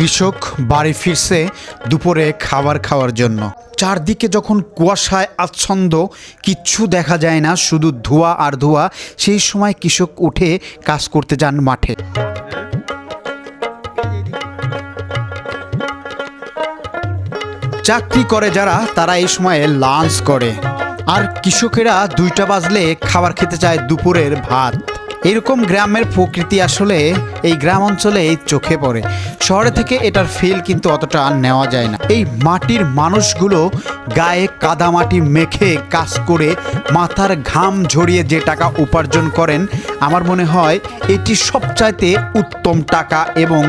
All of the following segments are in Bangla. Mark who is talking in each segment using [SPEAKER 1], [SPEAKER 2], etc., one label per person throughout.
[SPEAKER 1] কৃষক বাড়ি ফিরছে দুপুরে খাবার খাওয়ার জন্য। চারদিকে যখন কুয়াশায় আচ্ছন্ন, কিচ্ছু দেখা যায় না, শুধু ধোঁয়া আর ধোঁয়া। সেই সময় কৃষক উঠে কাজ করতে যান মাঠে। চাকরি করে যারা, তারা এই সময়ে লাঞ্চ করে, আর কৃষকেরা 2টা বাজলে খাবার খেতে চায় দুপুরের ভাত। এরকম গ্রামের প্রকৃতি আসলে এই গ্রাম অঞ্চলে চোখে পড়ে। শহরে থেকে এটার ফিল কিন্তু অতটা নেওয়া যায় না। এই মাটির মানুষগুলো গায়ে কাদামাটি মেখে কাজ করে মাথার ঘাম ঝরিয়ে যে টাকা উপার্জন করেন, আমার মনে হয় এটি সবচাইতে উত্তম টাকা এবং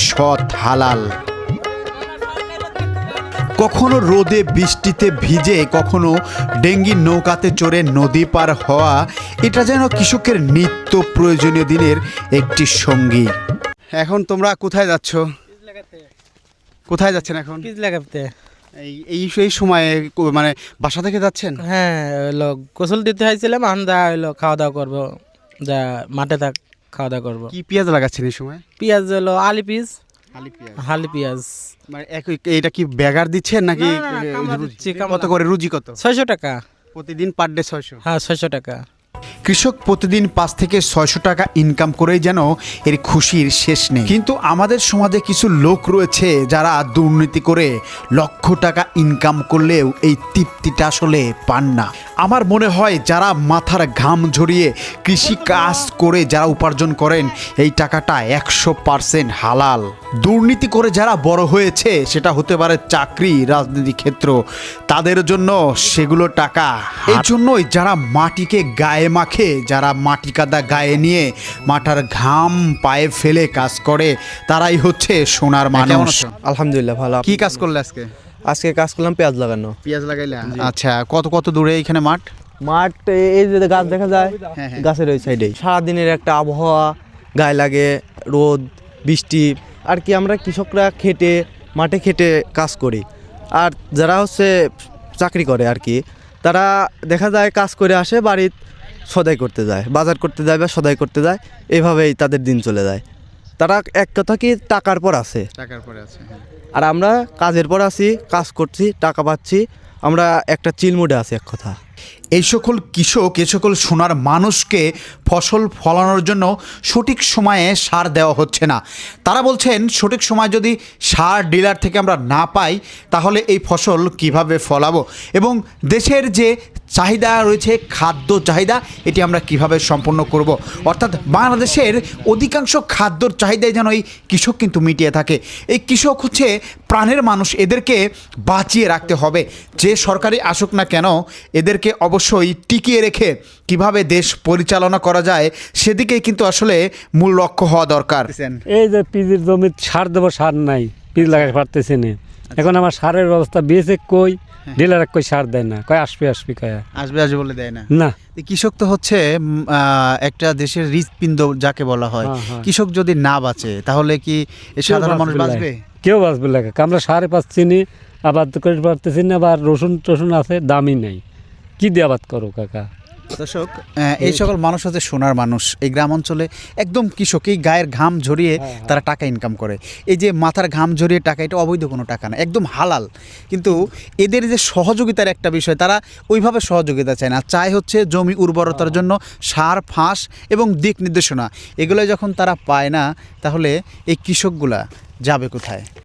[SPEAKER 1] সৎ হালাল। কখনো রোদে বৃষ্টিতে ভিজে, কখনো ডেঙ্গির নৌকাতে চড়ে নদী পার হওয়া, এটা যেন কৃষকের নিত্য প্রয়োজনীয় দিনের একটি সঙ্গী। এখন তোমরা কোথায় যাচ্ছ? কোথায় যাচ্ছেন এখন? এই সময়ে মানে বাসা থেকে যাচ্ছেন?
[SPEAKER 2] হ্যাঁ, হলো গোসল দিতে হয়েছিলাম, আমরা হলো খাওয়া দাওয়া করবো, যা মাঠে থাক খাওয়া দাওয়া করবো।
[SPEAKER 1] কি পেঁয়াজ লাগাচ্ছেন এই সময়?
[SPEAKER 2] পেঁয়াজ হলো হালি পেঁয়াজ।
[SPEAKER 1] মানে এটা কি ব্যাগার দিচ্ছেন নাকি? কত করে রুজি? কত?
[SPEAKER 2] 600 টাকা
[SPEAKER 1] প্রতিদিন পার ডে 600?
[SPEAKER 2] হ্যাঁ, 600 টাকা।
[SPEAKER 1] কৃষক প্রতিদিন 5 থেকে 600 টাকা ইনকাম করেই যেন এর খুশির শেষ নেই। কিন্তু আমাদের সমাজে কিছু লোক রয়েছে যারা দুর্নীতি করে লক্ষ টাকা ইনকাম করলেও এই তৃপ্তিটা আসলে পান না। আমার মনে হয় যারা মাথার ঘাম ঝরিয়ে কৃষি কাজ করে যারা উপার্জন করেন, এই টাকাটা 100% হালাল। দুর্নীতি করে যারা বড় হয়েছে, সেটা হতে পারে চাকরি, রাজনীতি ক্ষেত্র, তাদের জন্য সেগুলো টাকা। এই জন্যই যারা মাটিকে গায়ে মাখে, যারা মাটি কাদা গায়ে নিয়ে মাথার ঘাম পায়ে ফেলে কাজ করে, তারাই হচ্ছে সোনার মানুষ।
[SPEAKER 3] আলহামদুলিল্লাহ ভালো।
[SPEAKER 1] কি কাজ করলে আজকে?
[SPEAKER 3] আজকে কাজ করলাম পেঁয়াজ লাগানো।
[SPEAKER 1] পেঁয়াজ লাগাইলে? আচ্ছা, কত দূরে এখানে মাঠ?
[SPEAKER 3] এই যে গাছ দেখা যায়,
[SPEAKER 1] হ্যাঁ।
[SPEAKER 3] গাছের ওই সাইডে সারাদিনের একটা আবহাওয়া, গায়ে লাগে রোদ বৃষ্টি আর কি। আমরা কৃষকরা মাঠে খেটে কাজ করি, আর যারা হচ্ছে চাকরি করে আর কি, তারা দেখা যায় কাজ করে আসে, বাড়ির সদাই করতে যায়, বাজার করতে যায় বা সদাই করতে যায়, এভাবেই তাদের দিন চলে যায়। তারা এক কথা কি টাকার পর আছে, আর আমরা কাজের পর আছি, কাজ করছি, টাকা পাচ্ছি, আমরা একটা চিলমুডে আছি এক কথা।
[SPEAKER 1] এই সকল কৃষক, এই সকল সোনার মানুষকে ফসল ফলানোর জন্য সঠিক সময়ে সার দেওয়া হচ্ছে না। তারা বলছেন সঠিক সময় যদি সার ডিলার থেকে আমরা না পাই, তাহলে এই ফসল কিভাবে ফলাবো, এবং দেশের যে চাহিদা রয়েছে, খাদ্য চাহিদা, এটি আমরা কিভাবে সম্পন্ন করব। অর্থাৎ বাংলাদেশের অধিকাংশ খাদ্যর চাহিদাই যেন এই কৃষক কিন্তু মিটিয়ে থাকে। এই কৃষক হচ্ছে প্রাণের মানুষ, এদেরকে বাঁচিয়ে রাখতে হবে। যে সরকারি আসুক না কেন, এদেরকে অবশ্যই টিকিয়ে রেখে কিভাবে দেশ পরিচালনা করা যায়, সেদিকেই কিন্তু আসলে মূল লক্ষ্য হওয়া দরকার।
[SPEAKER 4] এই যে পিজির জমি সার দেবো, সার নাই, পিজ লাগাতে পারতেছি না। এখন আমার সারের ব্যবস্থা বিয়েছে, কই ডিলার কই সার দেয় না, কয় আসবে কয়
[SPEAKER 1] আসবে বলে দেয় না।
[SPEAKER 4] না,
[SPEAKER 1] কৃষক তো হচ্ছে একটা দেশের হৃৎপিণ্ড যাকে বলা হয়। কৃষক যদি না বাঁচে, তাহলে কি সাধারণ মানুষ বাঁচবে?
[SPEAKER 4] কেউ বাঁচবে লাগে। আমরা সারে পাচ্ছি না, আবাদ করে পারতেছি না, আবার রসুন আছে, দামই নাই, কি দিয়ে আবাদ করো কাকা?
[SPEAKER 1] দর্শক, এই সকল মানুষ হচ্ছে সোনার মানুষ। এই গ্রাম অঞ্চলে একদম কৃষক, এই গায়ের ঘাম ঝরিয়ে তারা টাকা ইনকাম করে। এই যে মাথার ঘাম ঝরিয়ে টাকা, এটা অবৈধ কোনো টাকা না, একদম হালাল। কিন্তু এদের যে সহযোগিতার একটা বিষয়, তারা ওইভাবে সহযোগিতা চায় না, চায় হচ্ছে জমি উর্বরতার জন্য সার, ফাঁস এবং দিক নির্দেশনা। এগুলো যখন তারা পায় না, তাহলে এই কৃষকগুলা যাবে কোথায়?